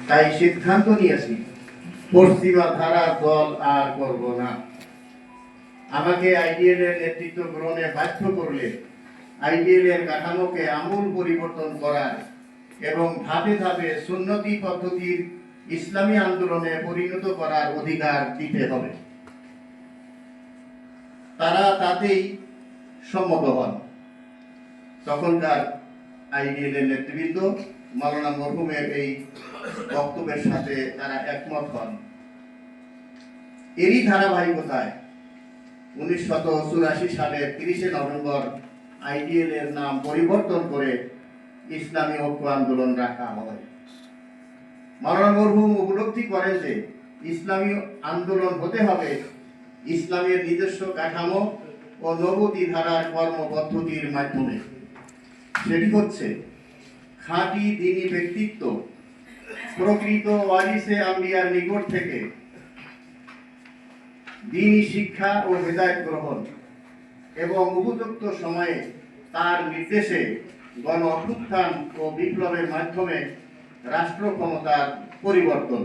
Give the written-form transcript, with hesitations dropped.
তাই সিদ্ধান্ত নিয়েছি পশ্চিমা ধারা দল আর করব না। আমাকে আইডিএল এর নেতৃত্ব গ্রহণে বাধ্য করলে আইডিএল এর কাঠামোকে আমূল পরিবর্তন করার এবং ধাপে ধাপে সুন্নতি পদ্ধতির ইসলামী আন্দোলনে পরিণত করার অধিকার দিতে হবে। তারা তাতেই সম্মত হন। তখনকার আইডিএল এর নেতৃবৃন্দ মাওলানা মরহুমের এই বক্তব্যের সাথে তারা একমত হন। এরই ধারাবাহিকতায় 1984 সালের 30 নভেম্বর আইডিএল এর নাম পরিবর্তন করে ইসলামী ঐক্য আন্দোলন রাখা হয়। মাওলানা মরহুম উপলব্ধি করেন যে ইসলামী আন্দোলন হতে হবে ইসলামের নিজস্ব কাঠামো ও নবতী ধারার কর্মপদ্ধতির মাধ্যমে। সেটি হচ্ছে খাঁটি দ্বীনি ব্যক্তিত্ব, প্রকৃত ওয়ারিসে আম্বিয়ার নিকট থেকে দ্বীনি শিক্ষা ও হেদায়েত গ্রহণ এবং উপযুক্ত সময়ে তার নির্দেশে গণ অভ্যুত্থান ও বিপ্লবের মাধ্যমে রাষ্ট্র ক্ষমতার পরিবর্তন।